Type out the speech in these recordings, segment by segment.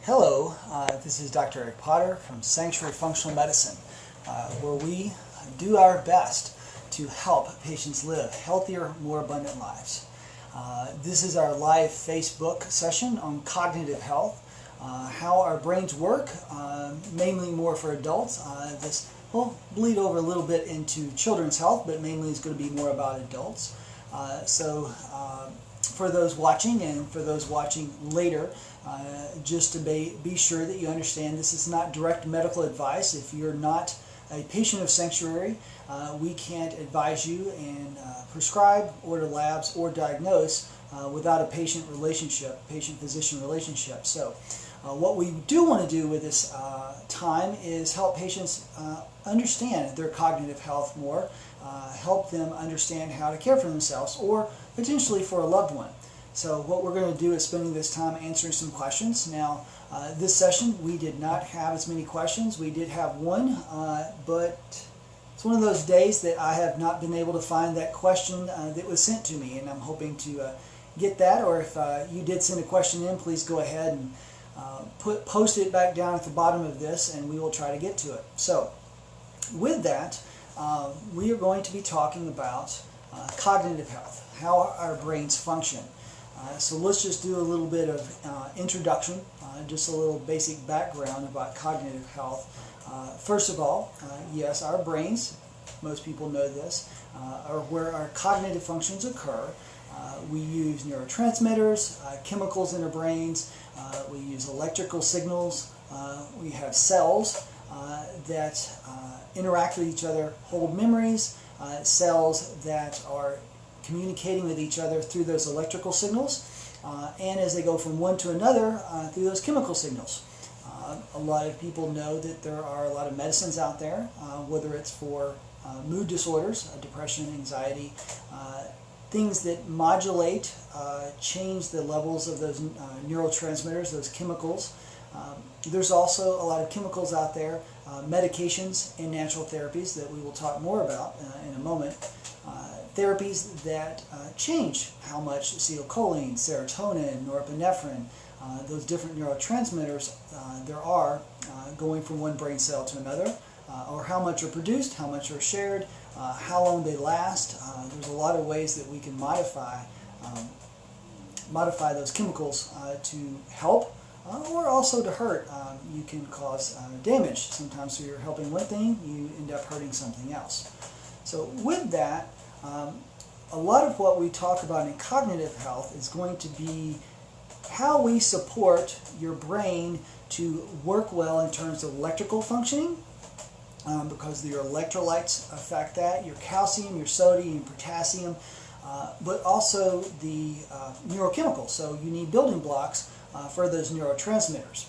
Hello, this is Dr. Eric Potter from Sanctuary Functional Medicine, where we do our best to help patients live healthier, more abundant lives. This is our live Facebook session on cognitive health, how our brains work, mainly more for adults. This will bleed over a little bit into children's health, but mainly it's going to be more about adults. For those watching and for those watching later, just to be sure that you understand this is not direct medical advice. If you're not a patient of Sanctuary, we can't advise you and prescribe, order labs, or diagnose without a patient-physician relationship. So what we do want to do with this time is help patients understand their cognitive health more, help them understand how to care for themselves or potentially for a loved one. So what we're going to do is spending this time answering some questions. Now, this session we did not have as many questions. We did have one, but it's one of those days that I have not been able to find that question that was sent to me, and I'm hoping to get that. Or if you did send a question in, please go ahead and post it back down at the bottom of this, and we will try to get to it. So, with that, we are going to be talking about cognitive health, how our brains function. So let's just do a little bit of introduction, just a little basic background about cognitive health. First of all, yes, our brains, most people know this, are where our cognitive functions occur. We use neurotransmitters, chemicals in our brains, we use electrical signals, we have cells that interact with each other, hold memories, cells that are communicating with each other through those electrical signals, and as they go from one to another through those chemical signals. A lot of people know that there are a lot of medicines out there, whether it's for mood disorders, depression, anxiety, things that modulate, change the levels of those neurotransmitters, those chemicals. There's also a lot of chemicals out there, medications and natural therapies that we will talk more about in a moment. Therapies that change how much acetylcholine, serotonin, norepinephrine, those different neurotransmitters there are going from one brain cell to another, or how much are produced, how much are shared, how long they last. There's a lot of ways that we can modify those chemicals to help or also to hurt. You can cause damage. Sometimes when you're helping one thing, you end up hurting something else. So with that, a lot of what we talk about in cognitive health is going to be how we support your brain to work well in terms of electrical functioning, because your electrolytes affect that, your calcium, your sodium, your potassium, but also the neurochemicals. So you need building blocks for those neurotransmitters.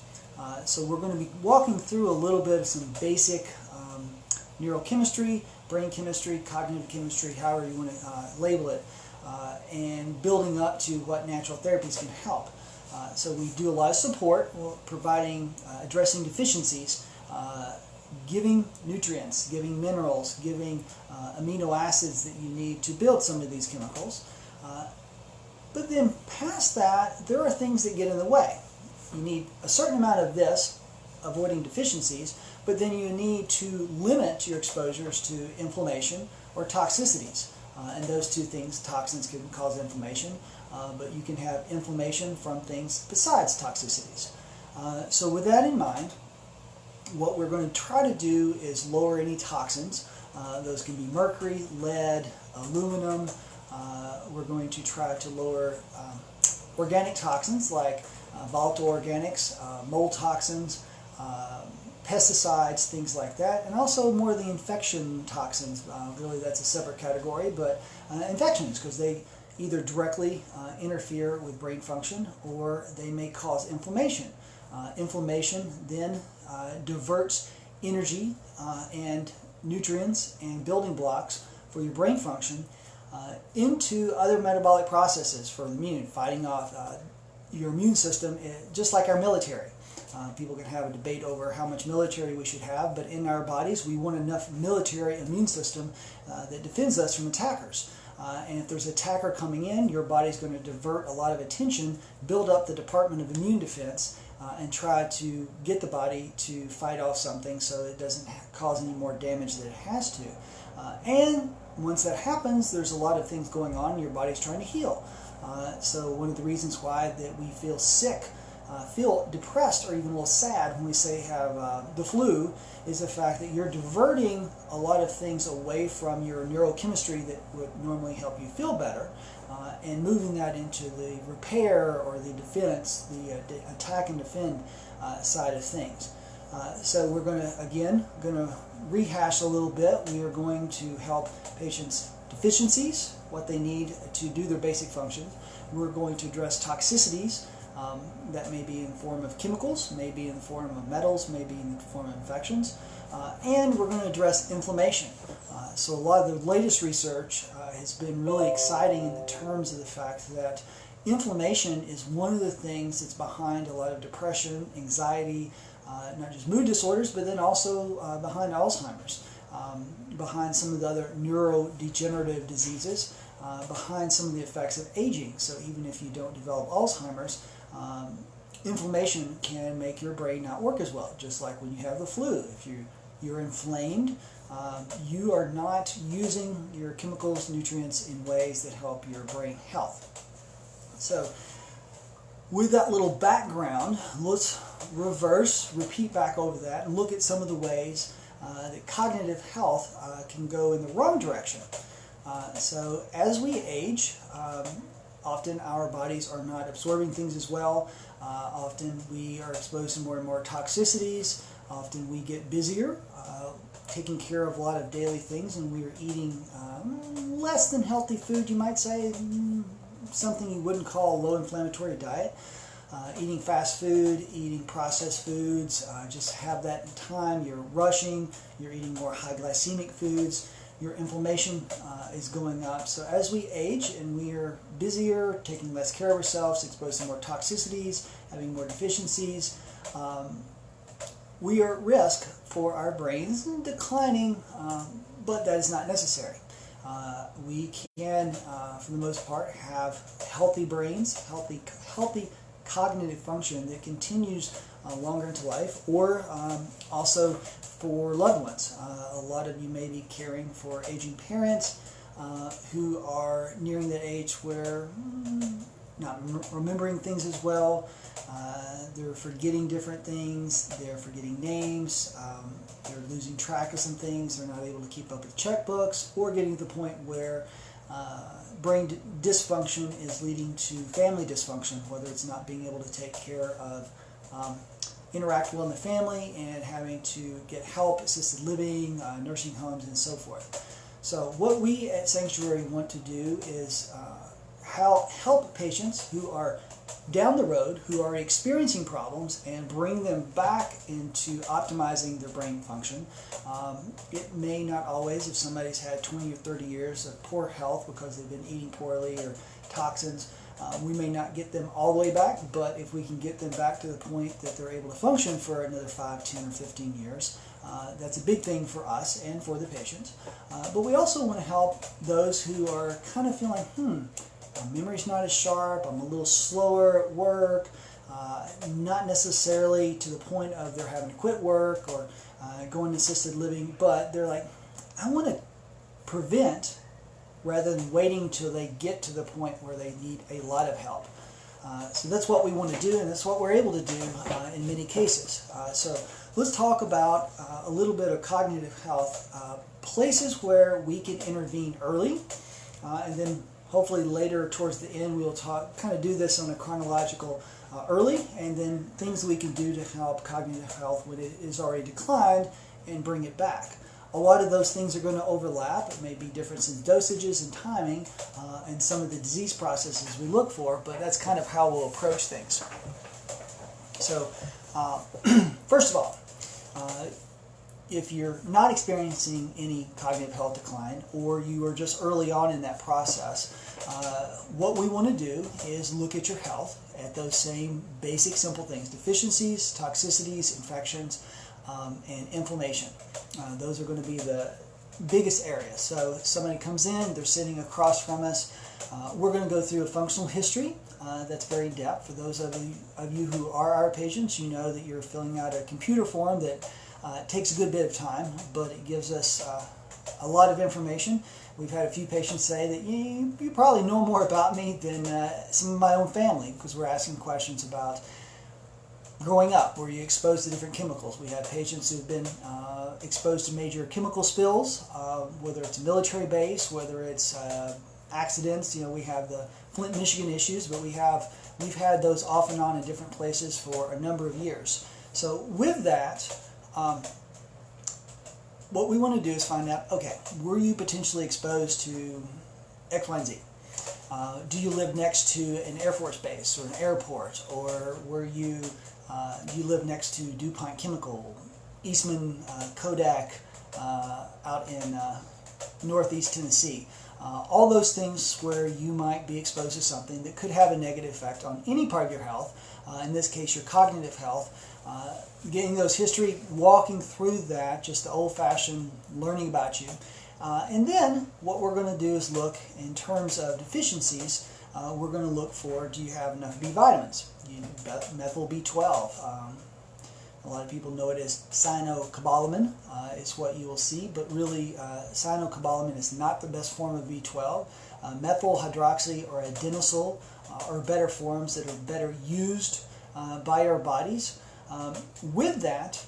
So we're going to be walking through a little bit of some basic neurochemistry, brain chemistry, cognitive chemistry, however you want to label it, and building up to what natural therapies can help. So we do a lot of support, providing, addressing deficiencies, giving nutrients, giving minerals, giving amino acids that you need to build some of these chemicals. But then past that, there are things that get in the way. You need a certain amount of this, avoiding deficiencies, but then you need to limit your exposures to inflammation or toxicities. And those two things, toxins can cause inflammation, but you can have inflammation from things besides toxicities. So with that in mind, what we're going to try to do is lower any toxins. Those can be mercury, lead, aluminum. We're going to try to lower organic toxins like volatile organics, mold toxins, pesticides, things like that, and also more of the infection toxins. Really, that's a separate category, but infections, because they either directly interfere with brain function or they may cause inflammation. Inflammation then diverts energy and nutrients and building blocks for your brain function into other metabolic processes for the fighting off your immune system, just like our military. People can have a debate over how much military we should have, but in our bodies we want enough military immune system that defends us from attackers. And if there's an attacker coming in, your body's going to divert a lot of attention, build up the Department of Immune Defense, and try to get the body to fight off something so it doesn't cause any more damage than it has to. And once that happens, there's a lot of things going on, and your body's trying to heal. So one of the reasons why that we feel sick, feel depressed, or even a little sad when we say have the flu is the fact that you're diverting a lot of things away from your neurochemistry that would normally help you feel better, and moving that into the repair or the defense, the attack and defend side of things. So we're going to rehash a little bit. We are going to help patients' deficiencies, what they need to do their basic functions. We're going to address toxicities. That may be in the form of chemicals, may be in the form of metals, may be in the form of infections, and we're going to address inflammation. So a lot of the latest research has been really exciting in the terms of the fact that inflammation is one of the things that's behind a lot of depression, anxiety, not just mood disorders, but then also behind Alzheimer's, behind some of the other neurodegenerative diseases, behind some of the effects of aging. So even if you don't develop Alzheimer's, inflammation can make your brain not work as well, just like when you have the flu. If you're inflamed, you are not using your chemicals, nutrients in ways that help your brain health. So with that little background, let's repeat back over that, and look at some of the ways that cognitive health can go in the wrong direction. So as we age, often our bodies are not absorbing things as well. Often we are exposed to more and more toxicities. Often we get busier, taking care of a lot of daily things, and we are eating less than healthy food, you might say, something you wouldn't call a low inflammatory diet. Eating fast food, eating processed foods, just have that time. You're rushing, you're eating more high glycemic foods, your inflammation is going up. So as we age and we are busier, taking less care of ourselves, exposed to more toxicities, having more deficiencies, we are at risk for our brains declining, but that is not necessary. We can, for the most part, have healthy brains, healthy cognitive function that continues longer into life, or also for loved ones. A lot of you may be caring for aging parents who are nearing that age where not remembering things as well. They're forgetting different things. They're forgetting names. They're losing track of some things. They're not able to keep up with checkbooks, or getting to the point where brain dysfunction is leading to family dysfunction, whether it's not being able to take care of, interact well in the family, and having to get help, assisted living, nursing homes, and so forth. So what we at Sanctuary want to do is help patients who are down the road, who are experiencing problems, and bring them back into optimizing their brain function. It may not always, if somebody's had 20 or 30 years of poor health because they've been eating poorly or toxins, we may not get them all the way back, but if we can get them back to the point that they're able to function for another 5, 10, or 15 years, that's a big thing for us and for the patients. But we also want to help those who are kind of feeling, my memory's not as sharp, I'm a little slower at work, not necessarily to the point of they're having to quit work or going to assisted living, but they're like, I want to prevent rather than waiting until they get to the point where they need a lot of help. So that's what we want to do, and that's what we're able to do in many cases. So let's talk about a little bit of cognitive health, places where we can intervene early, and then hopefully later towards the end we'll kind of do this on a chronological early, and then things we can do to help cognitive health when it is already declined and bring it back. A lot of those things are going to overlap. It may be difference in dosages and timing and some of the disease processes we look for, but that's kind of how we'll approach things. So first of all, if you're not experiencing any cognitive health decline, or you are just early on in that process, what we want to do is look at your health at those same basic simple things: deficiencies, toxicities, infections, and inflammation. Those are going to be the biggest areas. So if somebody comes in, they're sitting across from us, we're going to go through a functional history that's very in-depth. For those of you who are our patients, you know that you're filling out a computer form that takes a good bit of time, but it gives us a lot of information. We've had a few patients say that you probably know more about me than some of my own family, because we're asking questions about growing up. Were you exposed to different chemicals? We have patients who've been exposed to major chemical spills, whether it's a military base, whether it's accidents. We have the Flint, Michigan issues, but we've had those off and on in different places for a number of years. So with that, what we want to do is find out, okay, were you potentially exposed to X, Y, and Z? Do you live next to an Air Force base or an airport? Or do you live next to DuPont Chemical, Eastman Kodak out in Northeast Tennessee? All those things where you might be exposed to something that could have a negative effect on any part of your health, in this case your cognitive health. Getting those history, walking through that, just the old-fashioned learning about you. And then what we're going to do is look in terms of deficiencies. We're going to look for, do you have enough B vitamins? Methyl B12. A lot of people know it as cyanocobalamin. It's what you will see, but really cyanocobalamin is not the best form of B12. Methyl hydroxy or adenosine are better forms that are better used by our bodies. With that,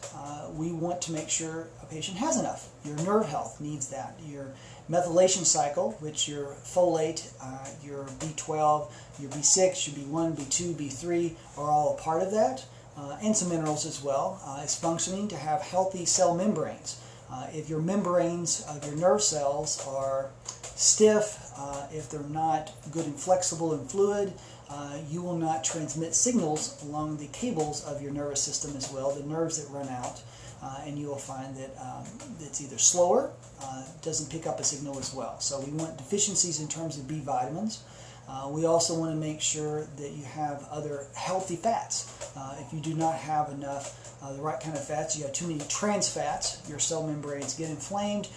we want to make sure a patient has enough. Your nerve health needs that. Your methylation cycle, which your folate, your B12, your B6, your B1, B2, B3 are all a part of that, and some minerals as well. It's functioning to have healthy cell membranes. If your membranes of your nerve cells are stiff, if they're not good and flexible and fluid, you will not transmit signals along the cables of your nervous system as well, the nerves that run out, and you will find that it's either slower, doesn't pick up a signal as well. So we want deficiencies in terms of B vitamins. We also want to make sure that you have other healthy fats. If you do not have enough the right kind of fats, you have too many trans fats, your cell membranes get inflamed,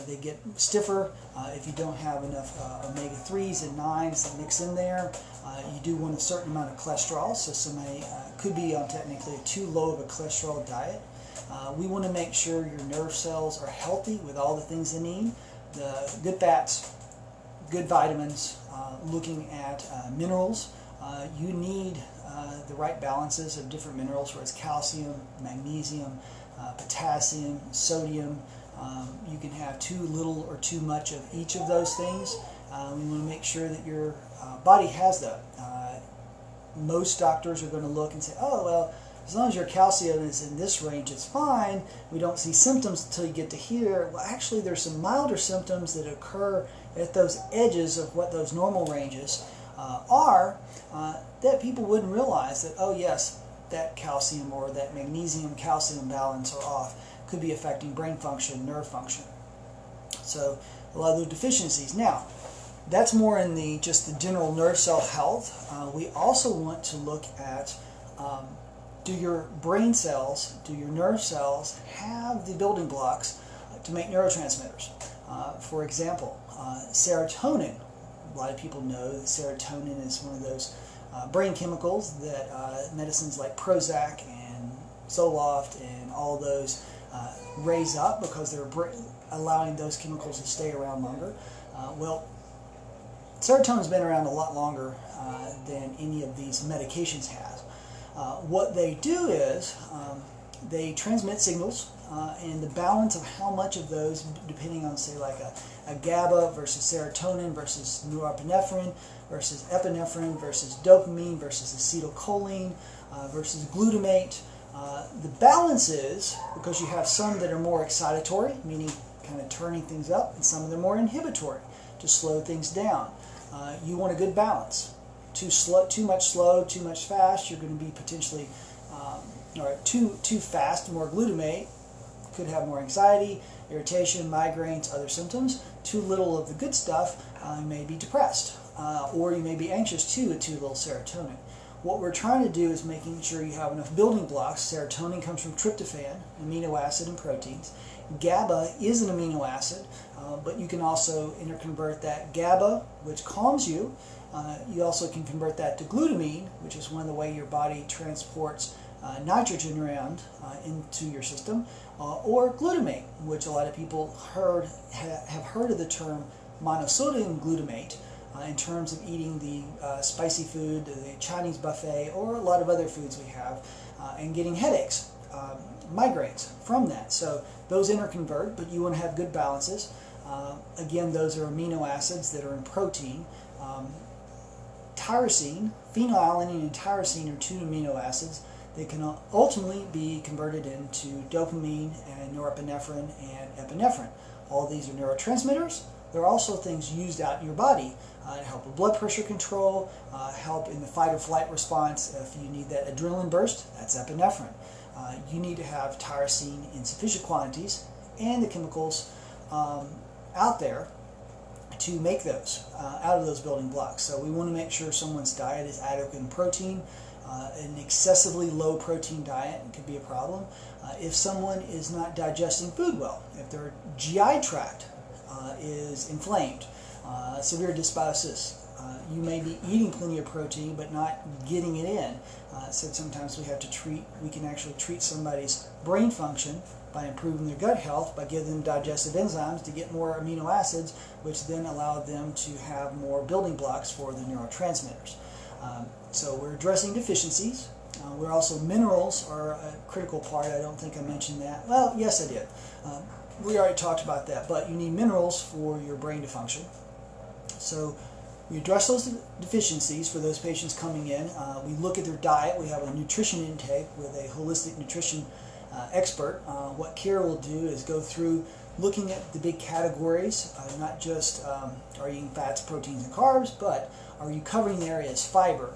they get stiffer. If you don't have enough omega-3s and 9s that mix in there, you do want a certain amount of cholesterol, so somebody could be on technically too low of a cholesterol diet. We want to make sure your nerve cells are healthy with all the things they need, the good fats, good vitamins, looking at minerals. You need the right balances of different minerals, whether it's calcium, magnesium, potassium, sodium. You can have too little or too much of each of those things. We want to make sure that your body has that. Most doctors are going to look and say, oh, well, as long as your calcium is in this range, it's fine. We don't see symptoms until you get to here. Well, actually, there's some milder symptoms that occur at those edges of what those normal ranges are that people wouldn't realize that, oh, yes, that calcium or that magnesium-calcium balance are off. Could be affecting brain function, nerve function. So a lot of those deficiencies. Now, that's more in just the general nerve cell health. We also want to look at do your brain cells, do your nerve cells have the building blocks to make neurotransmitters? For example, serotonin. A lot of people know that serotonin is one of those brain chemicals that medicines like Prozac and Zoloft and all those raise up because they're allowing those chemicals to stay around longer. Well, serotonin's been around a lot longer than any of these medications have. What they do is they transmit signals, and the balance of how much of those, depending on, say, like a GABA versus serotonin versus norepinephrine versus epinephrine versus dopamine versus acetylcholine versus glutamate, the balance is, because you have some that are more excitatory, meaning kind of turning things up, and some that are more inhibitory, to slow things down. You want a good balance. Too much slow, too much fast, you're going to be potentially, or too fast, more glutamate, could have more anxiety, irritation, migraines, other symptoms. Too little of the good stuff, you may be depressed, or you may be anxious too with too little serotonin. What we're trying to do is making sure you have enough building blocks. Serotonin comes from tryptophan, amino acid and proteins, GABA is an amino acid, but you can also interconvert that GABA, which calms you. You also can convert that to glutamine, which is one of the ways your body transports nitrogen around into your system, or glutamate, which a lot of people have heard of the term monosodium glutamate in terms of eating the spicy food, the Chinese buffet, or a lot of other foods we have, and getting headaches, migraines from that. So those interconvert, but you want to have good balances. Again, those are amino acids that are in protein. Tyrosine, phenylalanine and tyrosine are two amino acids. They can ultimately be converted into dopamine and norepinephrine and epinephrine. All these are neurotransmitters. They're also things used out in your body to help with blood pressure control, help in the fight or flight response. If you need that adrenaline burst, that's epinephrine. You need to have tyrosine in sufficient quantities and the chemicals out there to make those out of those building blocks. So we want to make sure someone's diet is adequate in protein. An excessively low protein diet could be a problem. If someone is not digesting food well, if their GI tract is inflamed, severe dysbiosis, you may be eating plenty of protein but not getting it in. So sometimes we can actually treat somebody's brain function by improving their gut health, by giving them digestive enzymes to get more amino acids, which then allow them to have more building blocks for the neurotransmitters. So we're addressing deficiencies. We're also, minerals are a critical part. I don't think I mentioned that. Well, yes I did. We already talked about that, but you need minerals for your brain to function. So we address those deficiencies for those patients coming in. We look at their diet. We have a nutrition intake with a holistic nutrition expert. What Kara will do is go through looking at the big categories, not just are you eating fats, proteins, and carbs, but are you covering the areas fiber,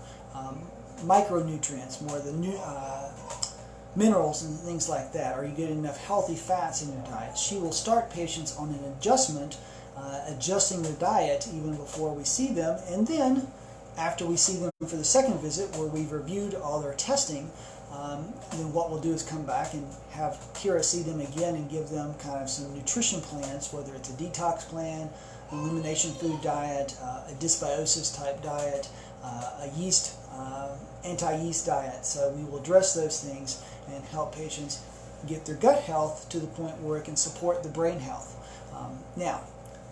micronutrients, more the minerals and things like that. Are you getting enough healthy fats in your diet? She will start patients on an adjustment, adjusting their diet even before we see them, and then after we see them for the second visit where we've reviewed all their testing, then what we'll do is come back and have Kira see them again and give them kind of some nutrition plans, whether it's a detox plan, elimination food diet, a dysbiosis type diet, a yeast, anti-yeast diet. So we will address those things and help patients get their gut health to the point where it can support the brain health. Now,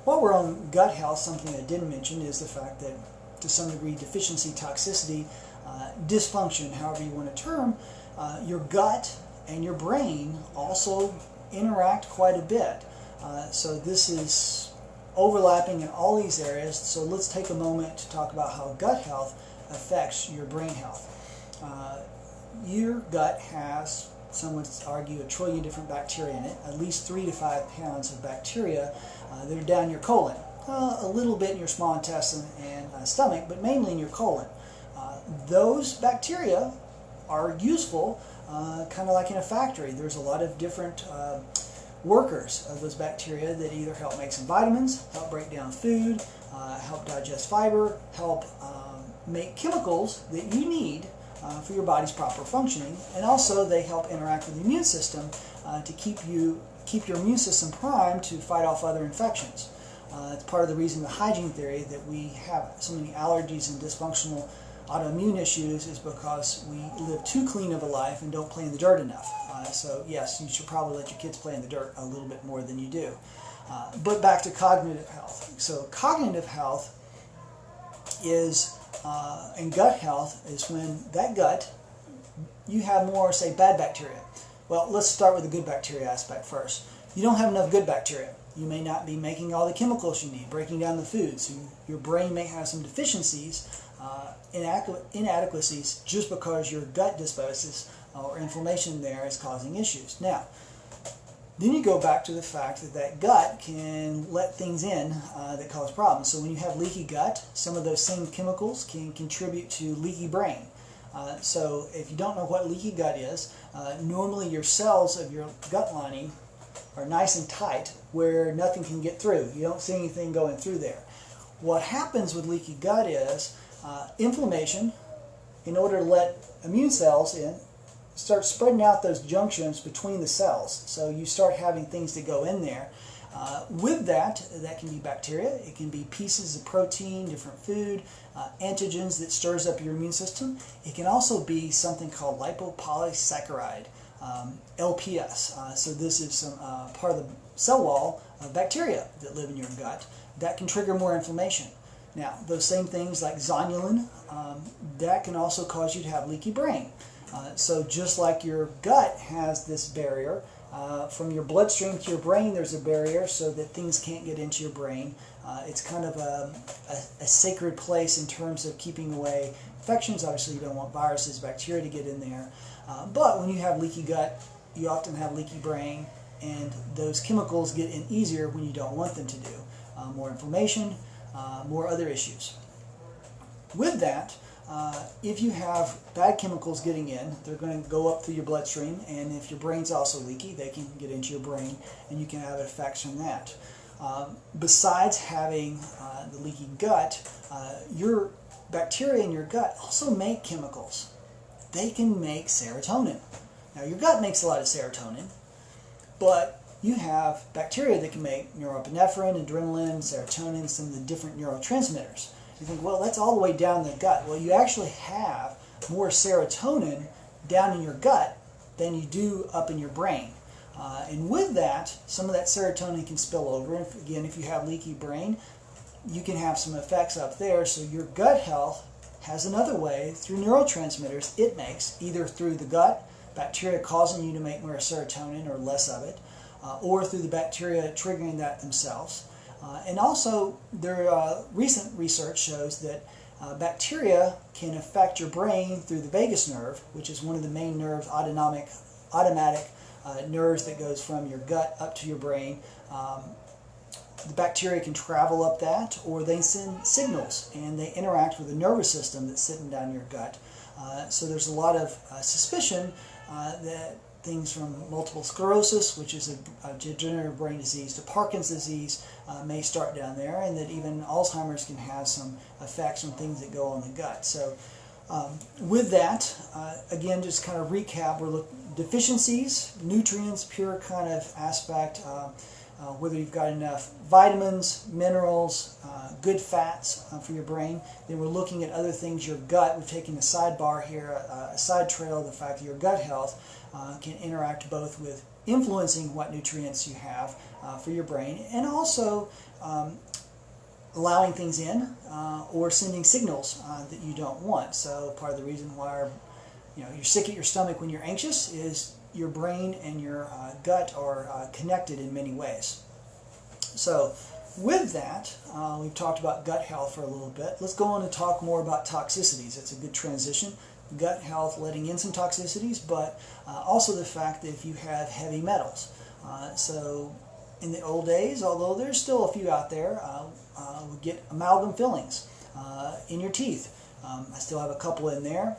while we're on gut health, something I didn't mention is the fact that to some degree deficiency, toxicity, dysfunction, however you want to term, your gut and your brain also interact quite a bit. So this is overlapping in all these areas. So let's take a moment to talk about how gut health affects your brain health. Your gut has, some would argue, 1 trillion different bacteria in it, at least 3 to 5 pounds of bacteria that are down your colon. A little bit in your small intestine and stomach, but mainly in your colon. Those bacteria are useful, kind of like in a factory. There's a lot of different workers of those bacteria that either help make some vitamins, help break down food, help digest fiber, help make chemicals that you need for your body's proper functioning, and also they help interact with the immune system to keep your immune system primed to fight off other infections. It's part of the reason, the hygiene theory, that we have so many allergies and dysfunctional autoimmune issues is because we live too clean of a life and don't play in the dirt enough. So yes, you should probably let your kids play in the dirt a little bit more than you do. But back to cognitive health. So cognitive health is, and gut health is when that gut, you have more, say, bad bacteria. Well, let's start with the good bacteria aspect first. You don't have enough good bacteria. You may not be making all the chemicals you need, breaking down the food. So your brain may have some deficiencies, inadequacies, just because your gut dysbiosis or inflammation there is causing issues. Now, then you go back to the fact that that gut can let things in that cause problems. So when you have leaky gut, some of those same chemicals can contribute to leaky brain. So if you don't know what leaky gut is, normally your cells of your gut lining are nice and tight where nothing can get through. You don't see anything going through there. What happens with leaky gut is inflammation. In order to let immune cells in, start spreading out those junctions between the cells. So you start having things that go in there. With that can be bacteria, it can be pieces of protein, different food, antigens that stirs up your immune system. It can also be something called lipopolysaccharide, LPS. So this is some part of the cell wall of bacteria that live in your gut that can trigger more inflammation. Now, those same things like zonulin, that can also cause you to have leaky brain. So just like your gut has this barrier, from your bloodstream to your brain there's a barrier so that things can't get into your brain. It's kind of a sacred place in terms of keeping away infections. Obviously you don't want viruses, bacteria to get in there. But when you have leaky gut, you often have leaky brain, and those chemicals get in easier when you don't want them to do. More inflammation, more other issues. With that, if you have bad chemicals getting in, they're going to go up through your bloodstream, and if your brain's also leaky, they can get into your brain, and you can have effects from that. Besides having the leaky gut, your bacteria in your gut also make chemicals. They can make serotonin. Now, your gut makes a lot of serotonin, but you have bacteria that can make norepinephrine, adrenaline, serotonin, some of the different neurotransmitters. You think, well, that's all the way down the gut. Well, you actually have more serotonin down in your gut than you do up in your brain. And with that, some of that serotonin can spill over. And again, if you have leaky brain, you can have some effects up there. So your gut health has another way through neurotransmitters it makes, either through the gut, bacteria causing you to make more serotonin or less of it, or through the bacteria triggering that themselves. And also, recent research shows that bacteria can affect your brain through the vagus nerve, which is one of the main nerves, automatic nerves that goes from your gut up to your brain. The bacteria can travel up that, or they send signals, and they interact with the nervous system that's sitting down your gut. So there's a lot of suspicion that things from multiple sclerosis, which is a degenerative brain disease, to Parkinson's disease may start down there, and that even Alzheimer's can have some effects from things that go on the gut. So with that, again, just kind of recap, we're looking deficiencies, nutrients, pure kind of aspect, whether you've got enough vitamins, minerals, good fats for your brain. Then we're looking at other things, your gut. We've taken a sidebar here, a side trail, the fact that your gut health can interact both with influencing what nutrients you have for your brain, and also allowing things in or sending signals that you don't want. So part of the reason why you're sick at your stomach when you're anxious is your brain and your gut are connected in many ways. So with that, we've talked about gut health for a little bit. Let's go on and talk more about toxicities. It's a good transition. Gut health letting in some toxicities, but also the fact that if you have heavy metals. So in the old days, although there's still a few out there, we get amalgam fillings in your teeth. I still have a couple in there.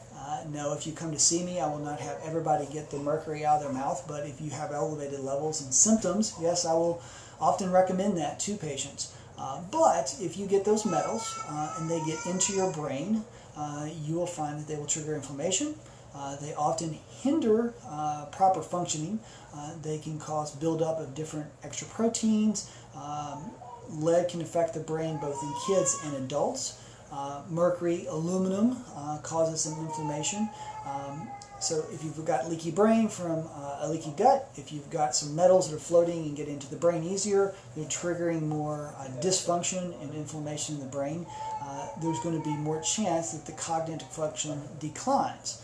No, if you come to see me, I will not have everybody get the mercury out of their mouth, but if you have elevated levels and symptoms, yes, I will often recommend that to patients. But if you get those metals and they get into your brain, you will find that they will trigger inflammation. They often hinder proper functioning. They can cause buildup of different extra proteins. Lead can affect the brain both in kids and adults. Mercury, aluminum causes some inflammation. So if you've got leaky brain from a leaky gut, if you've got some metals that are floating and get into the brain easier, they're triggering more dysfunction and inflammation in the brain. There's going to be more chance that the cognitive function declines.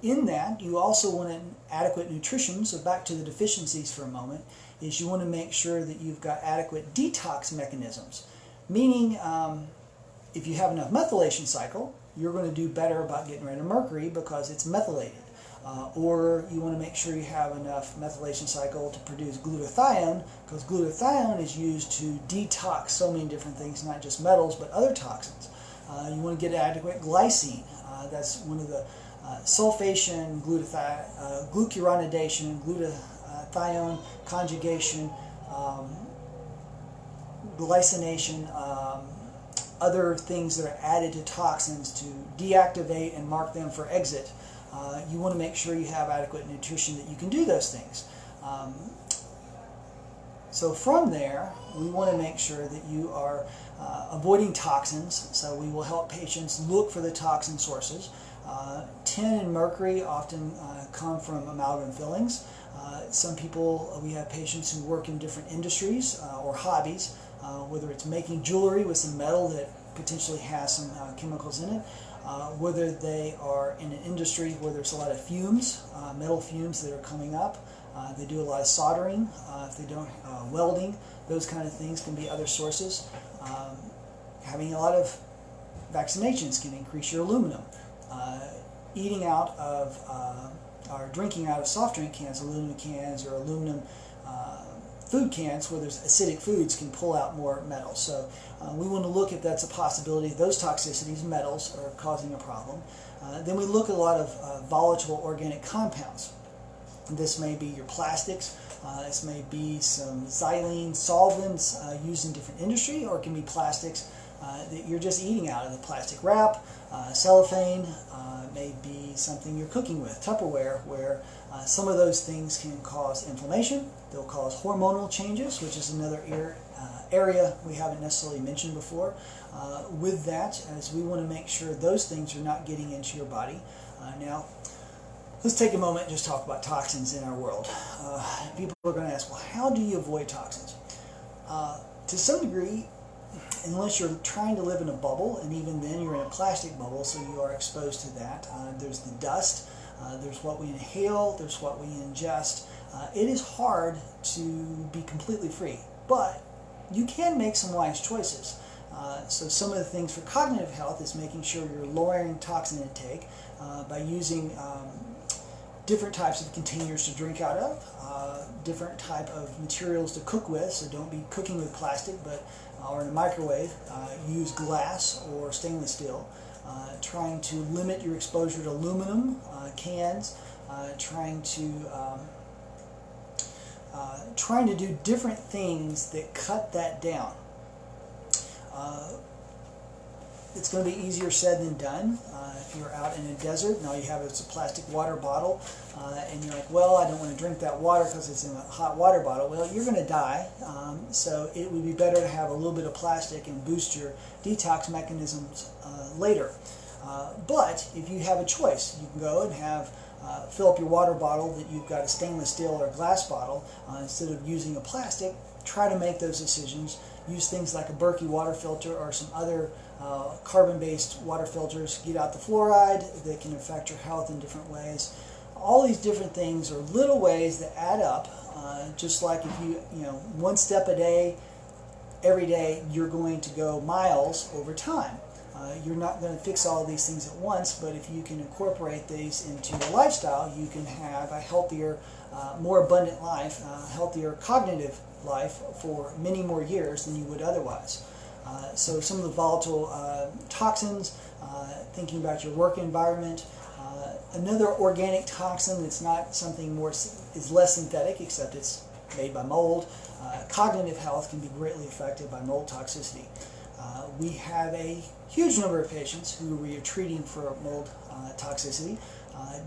In that, you also want an adequate nutrition. So back to the deficiencies for a moment, is you want to make sure that you've got adequate detox mechanisms. Meaning, if you have enough methylation cycle, you're going to do better about getting rid of mercury because it's methylated. Or you want to make sure you have enough methylation cycle to produce glutathione, because glutathione is used to detox so many different things, not just metals, but other toxins. You want to get adequate glycine. That's one of the sulfation, glucuronidation, glutathione conjugation, glycination, other things that are added to toxins to deactivate and mark them for exit you want to make sure you have adequate nutrition that you can do those things. So from there, we want to make sure that you are avoiding toxins. So we will help patients look for the toxin sources. Tin and mercury often come from amalgam fillings. Some people, we have patients who work in different industries or hobbies, whether it's making jewelry with some metal that potentially has some chemicals in it, whether they are in an industry where there's a lot of fumes, metal fumes that are coming up. They do a lot of soldering, if they don't, welding, those kind of things can be other sources. Having a lot of vaccinations can increase your aluminum. Eating out of or drinking out of soft drink cans, aluminum cans, or aluminum food cans where there's acidic foods can pull out more metals. So we want to look if that's a possibility. Those toxicities, metals, are causing a problem. Then we look at a lot of volatile organic compounds. This may be your plastics, this may be some xylene solvents used in different industry, or it can be plastics that you're just eating out of the plastic wrap, cellophane, may be something you're cooking with, Tupperware, where some of those things can cause inflammation. They'll cause hormonal changes, which is another area we haven't necessarily mentioned before. With that, as we want to make sure those things are not getting into your body. Now, let's take a moment and just talk about toxins in our world. People are going to ask, well, how do you avoid toxins? To some degree, unless you're trying to live in a bubble, and even then you're in a plastic bubble, so you are exposed to that. There's the dust, there's what we inhale, there's what we ingest. It is hard to be completely free, but you can make some wise choices. So some of the things for cognitive health is making sure you're lowering toxin intake by using different types of containers to drink out of, different type of materials to cook with, so don't be cooking with plastic, but or in a microwave, use glass or stainless steel. Trying to limit your exposure to aluminum cans, trying to do different things that cut that down. It's going to be easier said than done. If you're out in a desert and all you have is a plastic water bottle, and you're like, well, I don't want to drink that water because it's in a hot water bottle. Well, you're going to die, so it would be better to have a little bit of plastic and boost your detox mechanisms later. But if you have a choice, you can go and have fill up your water bottle that you've got a stainless steel or a glass bottle instead of using a plastic. Try to make those decisions. Use things like a Berkey water filter or some other carbon-based water filters. Get out the fluoride that can affect your health in different ways. All these different things are little ways that add up. Just like if you one step a day, every day, you're going to go miles over time. You're not going to fix all of these things at once, but if you can incorporate these into your lifestyle, you can have a healthier, more abundant life, healthier cognitive life for many more years than you would otherwise. So some of the volatile toxins, thinking about your work environment. Another organic toxin that's not something more, is less synthetic, except it's made by mold. Cognitive health can be greatly affected by mold toxicity. We have a huge number of patients who we are treating for mold toxicity,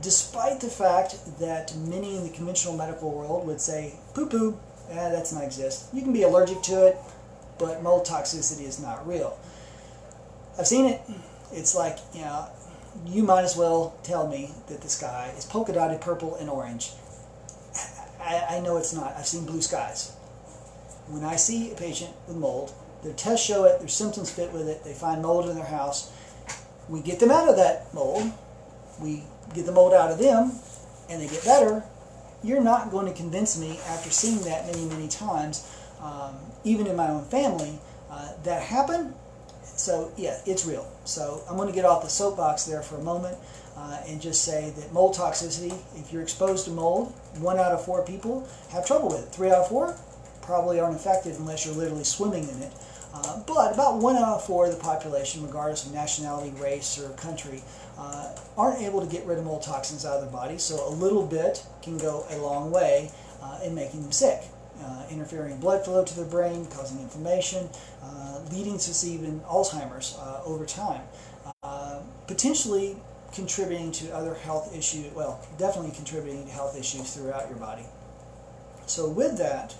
despite the fact that many in the conventional medical world would say, poo-poo, that does not exist. You can be allergic to it, but mold toxicity is not real. I've seen it. It's like, you might as well tell me that the sky is polka dotted purple and orange. I know it's not. I've seen blue skies. When I see a patient with mold, their tests show it, their symptoms fit with it, they find mold in their house, we get them out of that mold, we get the mold out of them, and they get better. You're not going to convince me after seeing that many, many times, even in my own family, that happened. So yeah, it's real. So I'm going to get off the soapbox there for a moment and just say that mold toxicity, if you're exposed to mold, 1 out of 4 people have trouble with it. 3 out of 4 probably aren't affected unless you're literally swimming in it. But about 1 out of 4 of the population, regardless of nationality, race, or country, aren't able to get rid of mold toxins out of their body. So a little bit can go a long way in making them sick, interfering blood flow to their brain, causing inflammation, leading to even Alzheimer's over time. Potentially contributing to other health issues, well, definitely contributing to health issues throughout your body. So with that,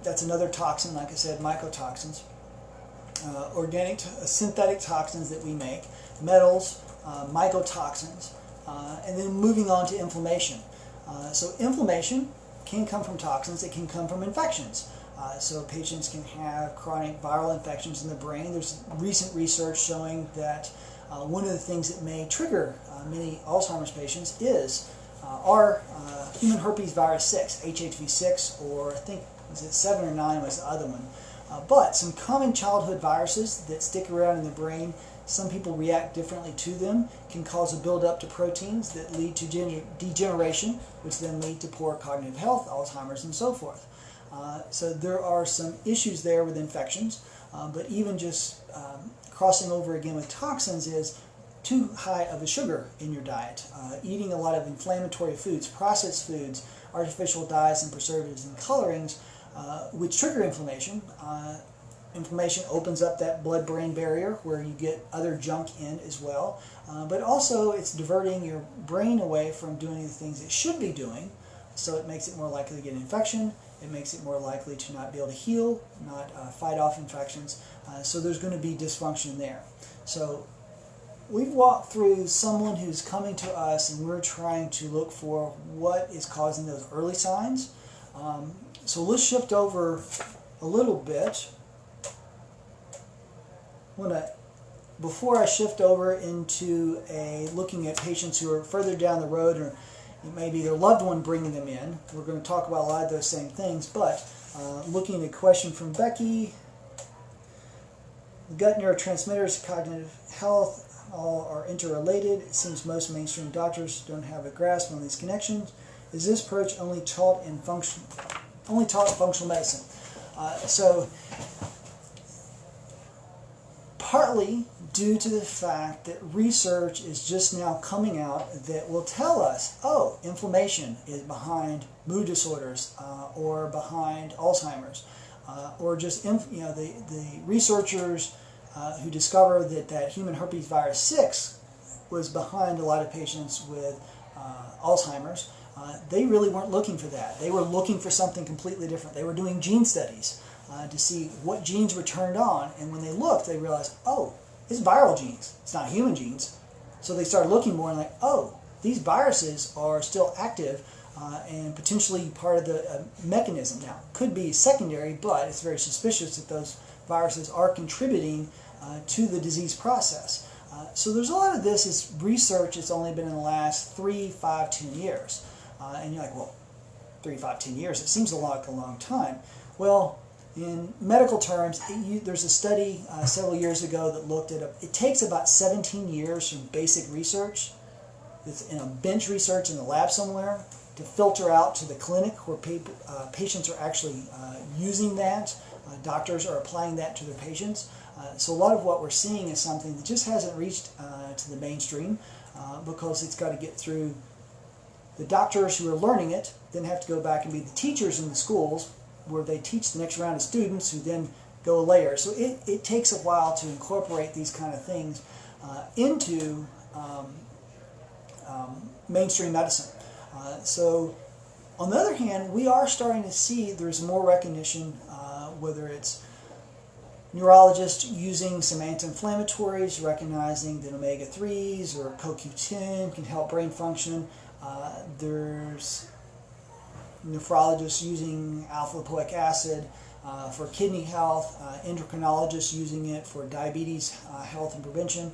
that's another toxin, like I said, mycotoxins, synthetic toxins that we make, metals, mycotoxins, and then moving on to inflammation. So inflammation can come from toxins, it can come from infections. So patients can have chronic viral infections in the brain. There's recent research showing that one of the things that may trigger many Alzheimer's patients is human herpes virus 6, HHV6, or I think was it 7 or 9 was the other one. But some common childhood viruses that stick around in the brain, some people react differently to them, can cause a buildup to proteins that lead to degeneration, which then lead to poor cognitive health, Alzheimer's, and so forth. So there are some issues there with infections, but even just crossing over again with toxins is too high of a sugar in your diet. Eating a lot of inflammatory foods, processed foods, artificial dyes and preservatives and colorings, which trigger inflammation. Inflammation opens up that blood-brain barrier where you get other junk in as well. But also it's diverting your brain away from doing the things it should be doing, so it makes it more likely to get an infection. It makes it more likely to not be able to heal, not fight off infections. So there's going to be dysfunction there. So we've walked through someone who's coming to us and we're trying to look for what is causing those early signs. So let's shift over a little bit. Before I shift over into looking at patients who are further down the road, or maybe their loved one bringing them in, we're going to talk about a lot of those same things, but looking at a question from Becky, gut neurotransmitters, cognitive health, all are interrelated. It seems most mainstream doctors don't have a grasp on these connections. Is this approach only taught in functional medicine? So partly due to the fact that research is just now coming out that will tell us, oh, inflammation is behind mood disorders or behind Alzheimer's, or just the researchers who discovered that human herpes virus 6 was behind a lot of patients with Alzheimer's. They really weren't looking for that. They were looking for something completely different. They were doing gene studies to see what genes were turned on, and when they looked, they realized, oh, it's viral genes. It's not human genes. So they started looking more and like, oh, these viruses are still active and potentially part of the mechanism. Now, could be secondary, but it's very suspicious that those viruses are contributing to the disease process. So there's a lot of this is research that's only been in the last 3, 5, 10 years. And you're like, well, 3, 5, 10 years, it seems like a long time. Well, in medical terms, there's a study several years ago that looked at it takes about 17 years from basic research, that's in a bench research in the lab somewhere, to filter out to the clinic where patients are actually using that. Doctors are applying that to their patients. So a lot of what we're seeing is something that just hasn't reached to the mainstream because it's got to get through the doctors who are learning it, then have to go back and be the teachers in the schools where they teach the next round of students who then go a layer. So it takes a while to incorporate these kind of things into mainstream medicine. So on the other hand, we are starting to see there's more recognition, whether it's neurologists using some anti-inflammatories, recognizing that omega-3s or CoQ10 can help brain function. There's nephrologists using alpha-lipoic acid for kidney health, endocrinologists using it for diabetes health and prevention.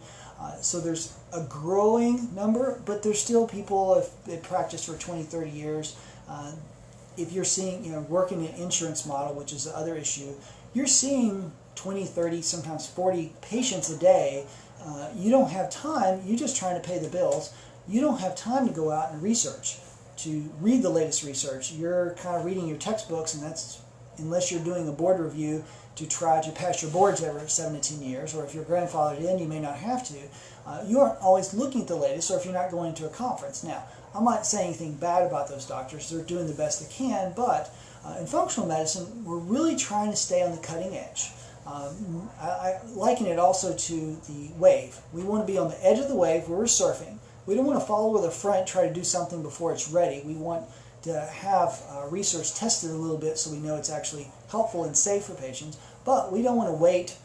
So there's a growing number, but there's still people, if they practice for 20, 30 years, if you're seeing, working an insurance model, which is the other issue, you're seeing 20, 30, sometimes 40 patients a day. You don't have time, you're just trying to pay the bills. You don't have time to go out and research, to read the latest research. You're kind of reading your textbooks, and that's, unless you're doing a board review to try to pass your boards every 7 to 10 years, or if you're grandfathered in, you may not have to. You aren't always looking at the latest, or if you're not going to a conference. Now, I'm not saying anything bad about those doctors. They're doing the best they can, but in functional medicine, we're really trying to stay on the cutting edge. I liken it also to the wave. We want to be on the edge of the wave where we're surfing. We don't want to follow with the front, try to do something before it's ready. We want to have research tested a little bit so we know it's actually helpful and safe for patients. But we don't want to wait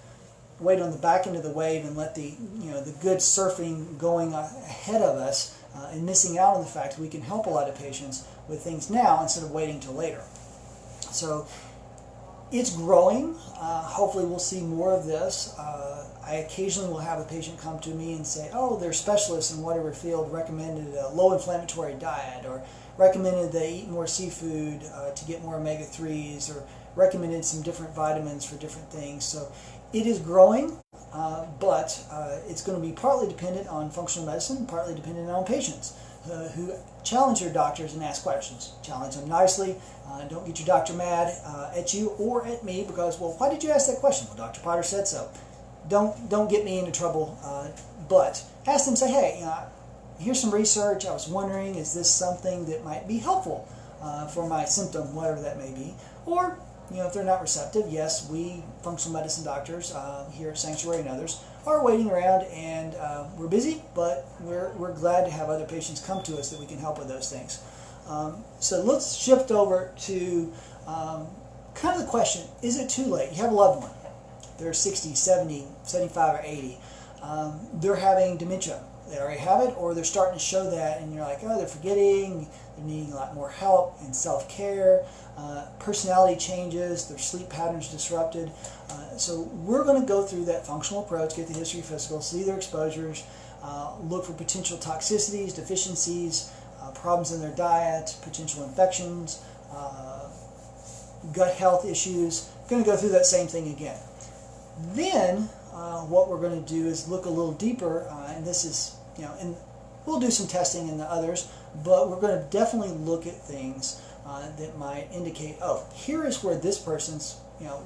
on the back end of the wave and let the good surfing going ahead of us and missing out on the fact that we can help a lot of patients with things now instead of waiting till later. So it's growing. Hopefully we'll see more of this. I occasionally will have a patient come to me and say, oh, their specialist in whatever field recommended a low inflammatory diet, or recommended they eat more seafood to get more omega-3s, or recommended some different vitamins for different things. So it is growing, but it's going to be partly dependent on functional medicine, partly dependent on patients who challenge their doctors and ask questions. Challenge them nicely. Don't get your doctor mad at you or at me because, well, why did you ask that question? Well, Dr. Potter said so. Don't get me into trouble, but ask them, say, hey, here's some research. I was wondering, is this something that might be helpful for my symptom, whatever that may be? Or, if they're not receptive, yes, we functional medicine doctors here at Sanctuary and others are waiting around, and we're busy, but we're glad to have other patients come to us that we can help with those things. So let's shift over to kind of the question, is it too late? You have a loved one. They're 60, 70, 75, or 80. They're having dementia. They already have it, or they're starting to show that, and you're like, oh, they're forgetting, they're needing a lot more help and self-care, personality changes, their sleep patterns disrupted. So we're going to go through that functional approach, get the history physical, see their exposures, look for potential toxicities, deficiencies, problems in their diet, potential infections, gut health issues. We're going to go through that same thing again. Then what we're going to do is look a little deeper, and this is, and we'll do some testing in the others, but we're going to definitely look at things that might indicate, oh, here is where this person's,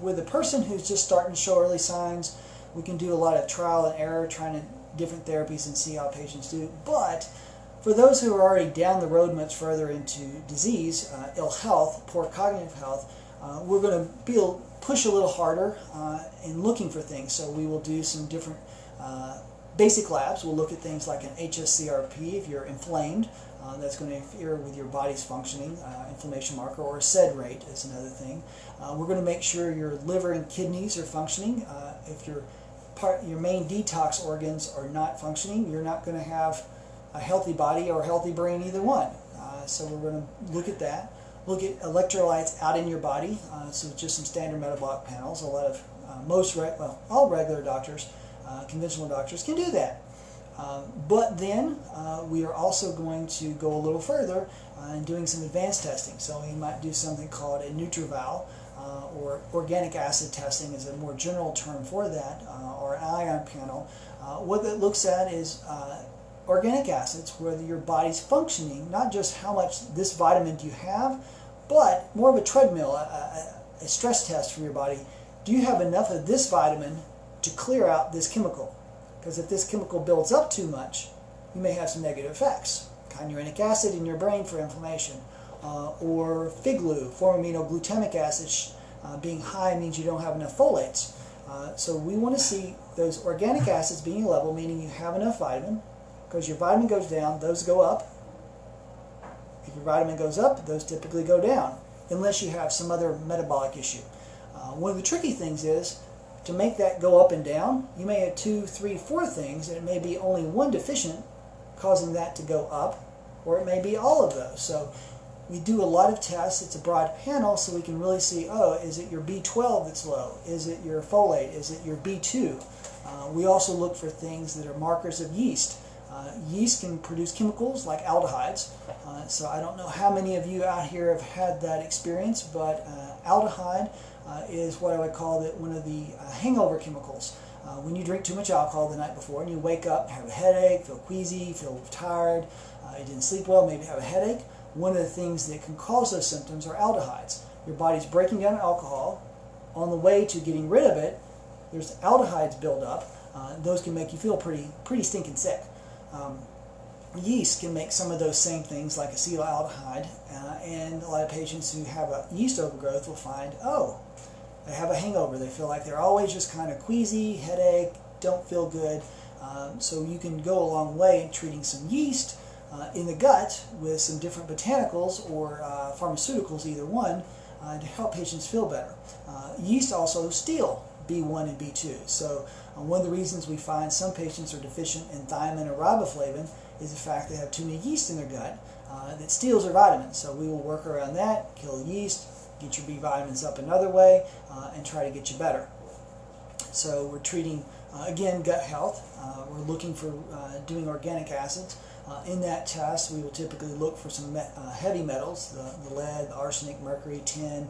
with a person who's just starting to show early signs, we can do a lot of trial and error, trying different therapies and see how patients do. But for those who are already down the road much further into disease, ill health, poor cognitive health, we're going to push a little harder in looking for things. So we will do some different basic labs. We'll look at things like an HSCRP if you're inflamed. That's going to interfere with your body's functioning, inflammation marker, or a SED rate is another thing. We're going to make sure your liver and kidneys are functioning. If your main detox organs are not functioning, you're not going to have a healthy body or a healthy brain, either one. So we're going to look at that. Look at electrolytes out in your body. So just some standard metabolic panels. A lot of all regular doctors, conventional doctors can do that. But then we are also going to go a little further in doing some advanced testing. So we might do something called a NutriVal, or organic acid testing is a more general term for that, or an ion panel. What that looks at is organic acids, whether your body's functioning, not just how much this vitamin do you have, but more of a treadmill, a stress test for your body. Do you have enough of this vitamin to clear out this chemical? Because if this chemical builds up too much, you may have some negative effects. Kynurenic acid in your brain for inflammation, or FIGLU, formoaminoglutamic acid, being high means you don't have enough folates. So we want to see those organic acids being level, meaning you have enough vitamin, because your vitamin goes down, those go up. If your vitamin goes up, those typically go down, unless you have some other metabolic issue. One of the tricky things is, to make that go up and down, you may have 2, 3, 4 things, and it may be only one deficient causing that to go up, or it may be all of those. So we do a lot of tests. It's a broad panel, so we can really see, oh, is it your B12 that's low? Is it your folate? Is it your B2? We also look for things that are markers of yeast. Yeast can produce chemicals like aldehydes. So I don't know how many of you out here have had that experience, but aldehyde is what I would call one of the hangover chemicals. When you drink too much alcohol the night before and you wake up, have a headache, feel queasy, feel tired, you didn't sleep well, maybe have a headache, one of the things that can cause those symptoms are aldehydes. Your body's breaking down alcohol. On the way to getting rid of it, there's aldehydes build up. Those can make you feel pretty stinking sick. Yeast can make some of those same things like acetaldehyde, and a lot of patients who have a yeast overgrowth will find, oh, they have a hangover. They feel like they're always just kind of queasy, headache, don't feel good. So you can go a long way in treating some yeast in the gut with some different botanicals or pharmaceuticals, either one, to help patients feel better. Yeast also steal B1 and B2. So one of the reasons we find some patients are deficient in thiamine or riboflavin is the fact they have too many yeast in their gut that steals their vitamins. So we will work around that, kill the yeast, get your B vitamins up another way, and try to get you better. So we're treating, again, gut health. We're looking for doing organic acids. In that test, we will typically look for some heavy metals, the lead, arsenic, mercury, tin,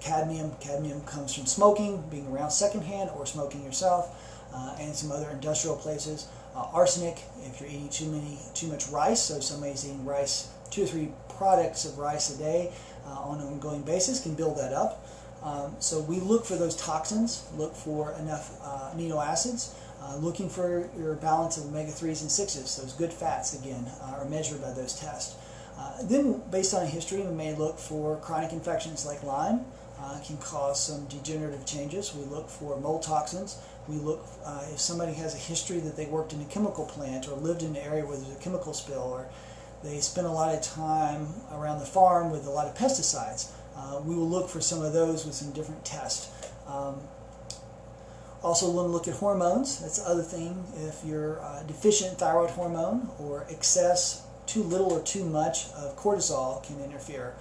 cadmium. Cadmium comes from smoking, being around secondhand, or smoking yourself, and some other industrial places. Arsenic, if you're eating too much rice, so somebody's eating rice, 2 or 3 products of rice a day on an ongoing basis, can build that up. So we look for those toxins, look for enough amino acids, looking for your balance of omega-3s and 6s, those good fats, again, are measured by those tests. Then, based on history, we may look for chronic infections like Lyme, can cause some degenerative changes. We look for mold toxins. We look if somebody has a history that they worked in a chemical plant or lived in an area where there's a chemical spill, or they spent a lot of time around the farm with a lot of pesticides. We will look for some of those with some different tests. Also, want to look at hormones. That's the other thing. If you're deficient in thyroid hormone, or excess, too little or too much of cortisol can interfere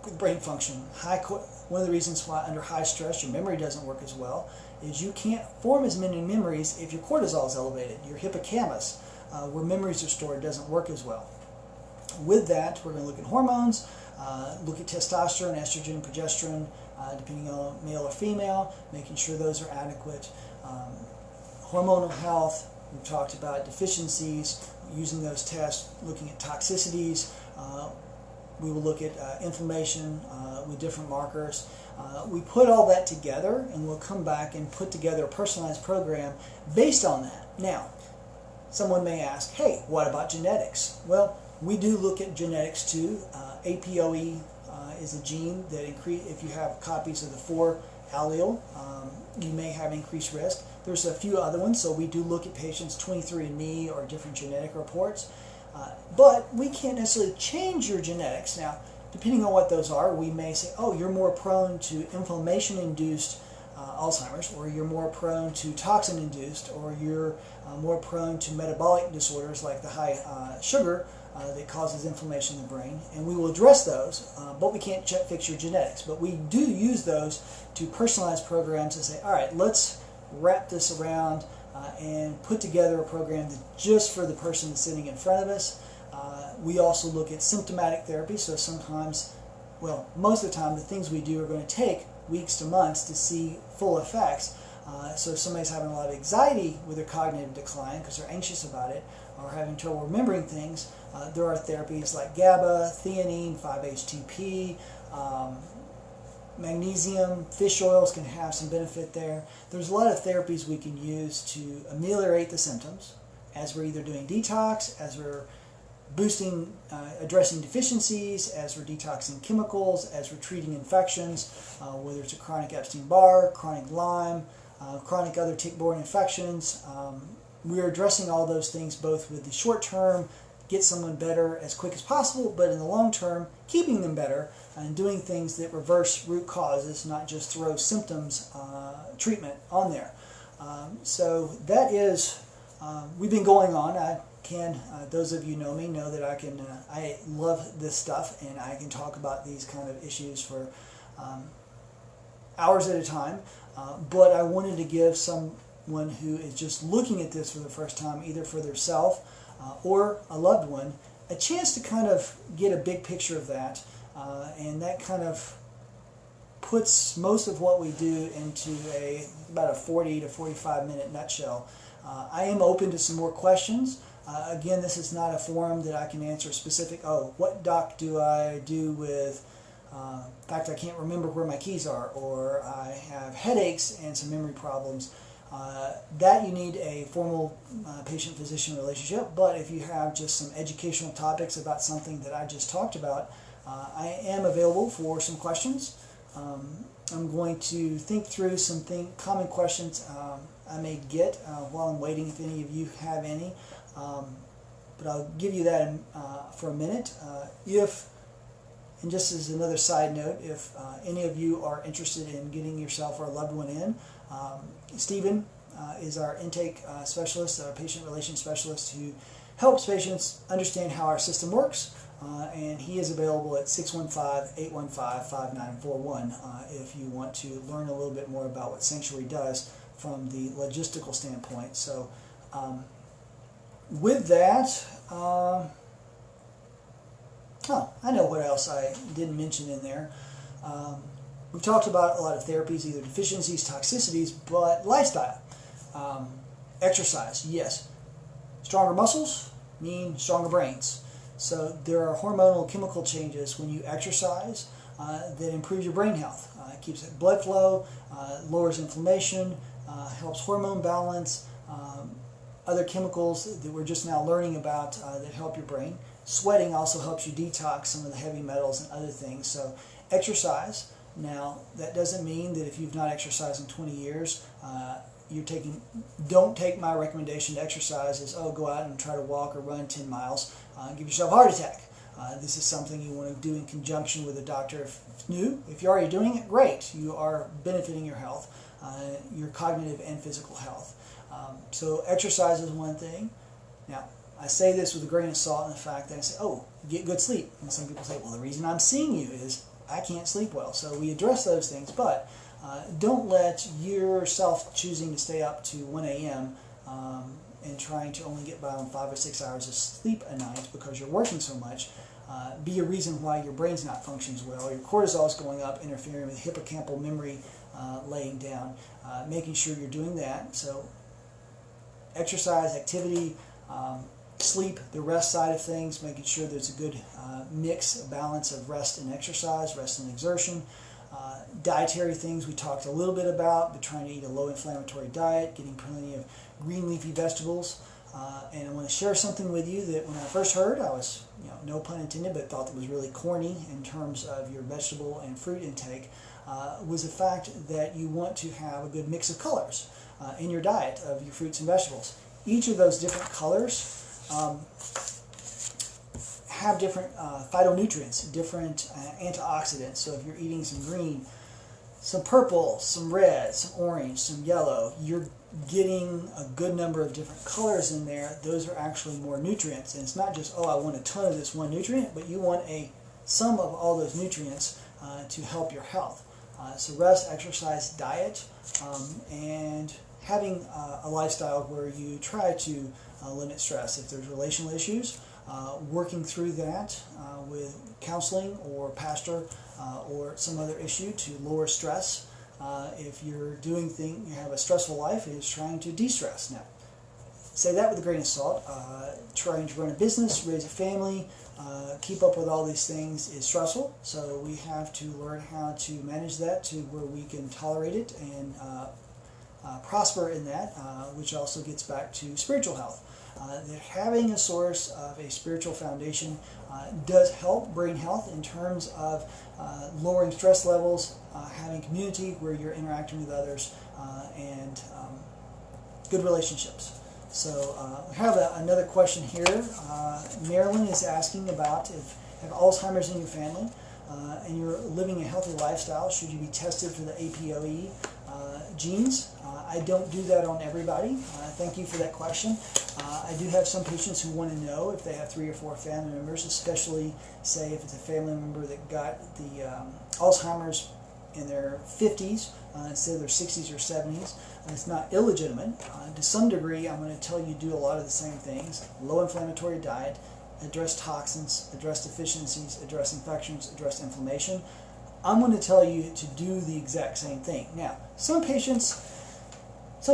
with brain function. One of the reasons why under high stress your memory doesn't work as well is you can't form as many memories if your cortisol is elevated. Your hippocampus, where memories are stored, doesn't work as well. With that, we're going to look at hormones, look at testosterone, estrogen, progesterone, depending on male or female, making sure those are adequate. Hormonal health, we've talked about deficiencies, using those tests, looking at toxicities. We will look at inflammation with different markers. We put all that together, and we'll come back and put together a personalized program based on that. Now, someone may ask, hey, what about genetics? Well, we do look at genetics too. APOE is a gene that if you have copies of the 4 allele, you may have increased risk. There's a few other ones, so we do look at patients' 23andMe or different genetic reports. But we can't necessarily change your genetics. Now, depending on what those are, we may say, oh, you're more prone to inflammation-induced Alzheimer's, or you're more prone to toxin-induced, or you're more prone to metabolic disorders like the high sugar that causes inflammation in the brain. And we will address those, but we can't fix your genetics. But we do use those to personalize programs and say, all right, let's wrap this around and put together a program that's just for the person that's sitting in front of us. We also look at symptomatic therapy, so sometimes, well, most of the time, the things we do are going to take weeks to months to see full effects. So if somebody's having a lot of anxiety with their cognitive decline because they're anxious about it, or having trouble remembering things, there are therapies like GABA, theanine, 5-HTP, magnesium, fish oils can have some benefit there. There's a lot of therapies we can use to ameliorate the symptoms as we're either doing detox, as we're boosting, addressing deficiencies, as we're detoxing chemicals, as we're treating infections, whether it's a chronic Epstein-Barr, chronic Lyme, chronic other tick-borne infections. We're addressing all those things both with the short term, get someone better as quick as possible, but in the long term, keeping them better and doing things that reverse root causes, not just throw symptoms treatment on there. So that is, we've been going on. Those of you know me know that I love this stuff, and I can talk about these kind of issues for hours at a time. But I wanted to give someone who is just looking at this for the first time, either for themselves or a loved one, a chance to kind of get a big picture of that. And that kind of puts most of what we do into about a 40 to 45 minute nutshell. I am open to some more questions. Again, this is not a forum that I can answer specific, what doc do I do with, in fact, I can't remember where my keys are, or I have headaches and some memory problems. That you need a formal patient-physician relationship, but if you have just some educational topics about something that I just talked about, I am available for some questions. I'm going to think through some common questions I may get while I'm waiting, if any of you have any. But I'll give you that for a minute. And just as another side note, if any of you are interested in getting yourself or a loved one in, Stephen is our intake specialist, our patient relations specialist, who helps patients understand how our system works. And he is available at 615-815-5941 if you want to learn a little bit more about what Sanctuary does from the logistical standpoint. So with that, I know what else I didn't mention in there. We've talked about a lot of therapies, either deficiencies, toxicities, but lifestyle. Exercise, yes. Stronger muscles mean stronger brains. So there are hormonal chemical changes when you exercise that improve your brain health. It keeps blood flow, lowers inflammation, helps hormone balance, other chemicals that we're just now learning about that help your brain. Sweating also helps you detox some of the heavy metals and other things. So exercise. Now, that doesn't mean that if you've not exercised in 20 years, don't take my recommendation to exercise as, go out and try to walk or run 10 miles, give yourself a heart attack. This is something you want to do in conjunction with a doctor. If new, if you're already doing it, great. You are benefiting your health, your cognitive and physical health. So exercise is one thing. Now, I say this with a grain of salt in the fact that I say, get good sleep. And some people say, well, the reason I'm seeing you is I can't sleep well. So we address those things, but don't let yourself choosing to stay up to 1 a.m. And trying to only get by on 5 or 6 hours of sleep a night because you're working so much be a reason why your brain's not functioning well. Your cortisol is going up, interfering with hippocampal memory laying down. Making sure you're doing that. So exercise, activity, sleep, the rest side of things, making sure there's a good mix, a balance of rest and exercise, rest and exertion. Dietary things we talked a little bit about, but trying to eat a low inflammatory diet, getting plenty of green leafy vegetables. And I want to share something with you that when I first heard, I was, no pun intended, but thought that was really corny in terms of your vegetable and fruit intake, was the fact that you want to have a good mix of colors in your diet of your fruits and vegetables. Each of those different colors have different phytonutrients, different antioxidants. So if you're eating some green, some purple, some red, some orange, some yellow, you're getting a good number of different colors in there. Those are actually more nutrients. And it's not just, I want a ton of this one nutrient, but you want a sum of all those nutrients to help your health. So rest, exercise, diet, and having a lifestyle where you try to limit stress. If there's relational issues, working through that with counseling or pastor or some other issue to lower stress. If you're doing things, you have a stressful life, is trying to de-stress. Now, say that with a grain of salt. Trying to run a business, raise a family, keep up with all these things is stressful. So we have to learn how to manage that to where we can tolerate it and prosper in that, which also gets back to spiritual health. That having a source of a spiritual foundation does help brain health in terms of lowering stress levels, having community where you're interacting with others, and good relationships. So I have another question here. Marilyn is asking about if you have Alzheimer's in your family and you're living a healthy lifestyle, should you be tested for the APOE genes? I don't do that on everybody. Thank you for that question. I do have some patients who want to know if they have 3 or 4 family members, especially say if it's a family member that got the Alzheimer's in their 50s instead of their 60s or 70s. It's not illegitimate. To some degree, I'm going to tell you do a lot of the same things. Low inflammatory diet, address toxins, address deficiencies, address infections, address inflammation. I'm going to tell you to do the exact same thing. Now, some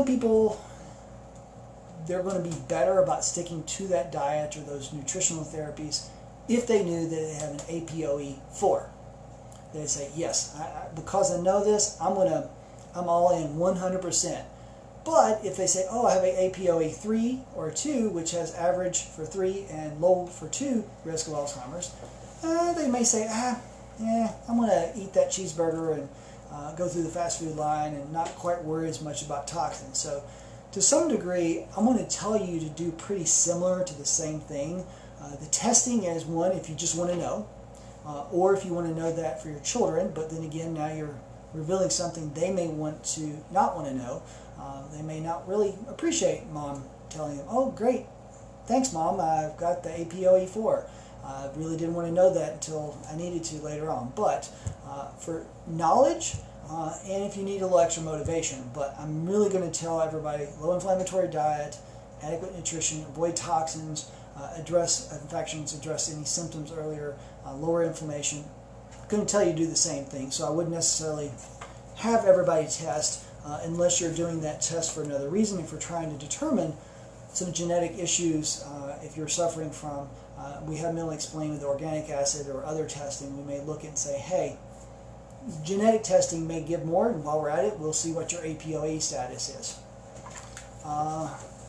people, they're going to be better about sticking to that diet or those nutritional therapies if they knew that they have an APOE4. They say, yes, because I know this, I'm all in 100%. But if they say, I have an APOE3 or 2, which has average for 3 and low for 2 risk of Alzheimer's, they may say, I'm going to eat that cheeseburger and go through the fast food line and not quite worry as much about toxins. So to some degree, I'm going to tell you to do pretty similar to the same thing. The testing is one if you just want to know, or if you want to know that for your children, but then again, now you're revealing something they may not want to know. They may not really appreciate mom telling them, oh great, thanks mom, I've got the APOE4. I really didn't want to know that until I needed to later on. But for knowledge, and if you need a little extra motivation, but I'm really going to tell everybody, low inflammatory diet, adequate nutrition, avoid toxins, address infections, address any symptoms earlier, lower inflammation. I'm going to tell you to do the same thing, so I wouldn't necessarily have everybody test unless you're doing that test for another reason. If you're trying to determine some genetic issues, if you're suffering from, we have Millie explain with organic acid or other testing, we may look at and say, hey, genetic testing may give more, and while we're at it, we'll see what your APOE status is.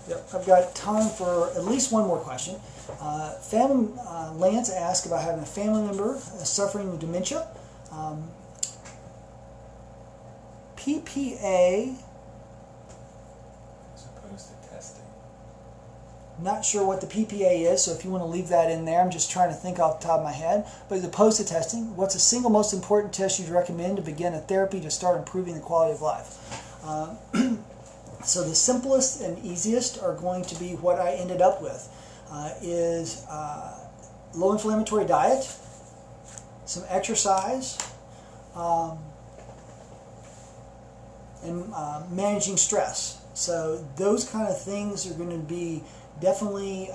Yep, I've got time for at least one more question. Lance asked about having a family member suffering with dementia. PPA, as opposed to testing. Not sure what the PPA is, so if you want to leave that in there, I'm just trying to think off the top of my head. But as opposed to testing, what's the single most important test you'd recommend to begin a therapy to start improving the quality of life? So the simplest and easiest are going to be what I ended up with, is low inflammatory diet, some exercise, and managing stress. So those kind of things are going to be definitely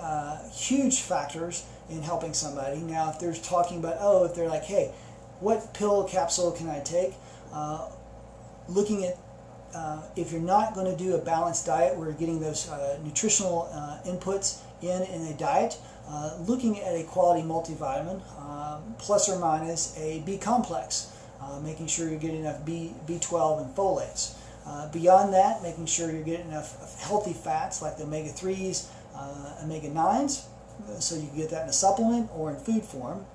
huge factors in helping somebody. Now, if they're talking about, if they're like, hey, what pill capsule can I take? Looking at if you're not going to do a balanced diet where you're getting those nutritional inputs in a diet, looking at a quality multivitamin, plus or minus a B complex, making sure you're getting enough B12 and folates. Beyond that, making sure you're getting enough healthy fats like the omega-3s, omega-9s, so you can get that in a supplement or in food form.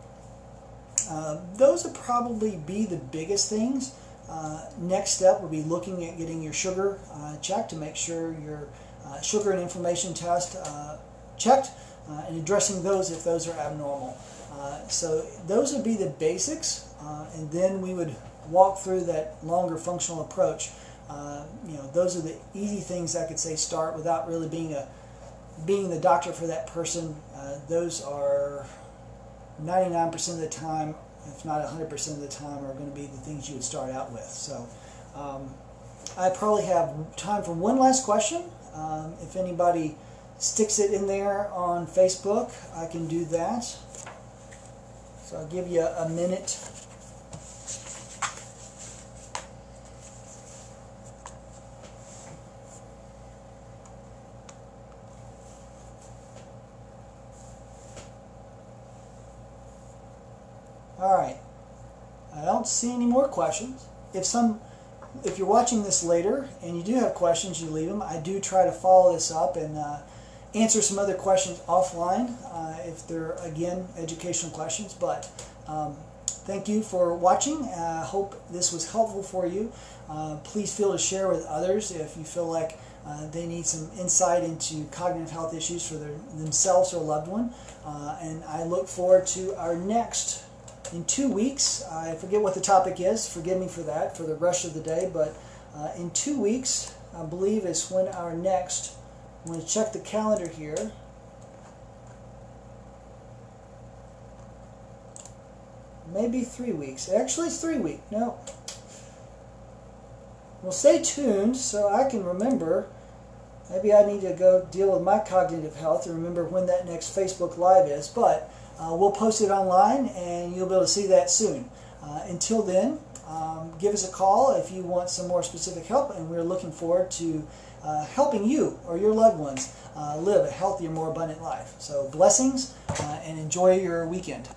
Those would probably be the biggest things. Next step would be looking at getting your sugar checked to make sure your sugar and inflammation test checked, and addressing those if those are abnormal. So those would be the basics, and then we would walk through that longer functional approach. Those are the easy things I could say start without really being the doctor for that person. Those are 99% of the time, if not 100% of the time, are going to be the things you would start out with. So I probably have time for one last question. If anybody sticks it in there on Facebook, I can do that. So I'll give you a minute. All right, I don't see any more questions. If you're watching this later and you do have questions, you leave them. I do try to follow this up and answer some other questions offline if they're, again, educational questions. But thank you for watching. I hope this was helpful for you. Please feel to share with others if you feel like they need some insight into cognitive health issues for themselves or a loved one. And I look forward to our next, in 2 weeks, I forget what the topic is, forgive me for that, for the rush of the day, but in 2 weeks, I believe is when our next, I'm going to check the calendar here. Maybe 3 weeks. Actually, it's 3 weeks. No. Well, stay tuned so I can remember. Maybe I need to go deal with my cognitive health and remember when that next Facebook Live is, but we'll post it online and you'll be able to see that soon. Until then, give us a call if you want some more specific help, and we're looking forward to helping you or your loved ones live a healthier, more abundant life. So blessings and enjoy your weekend.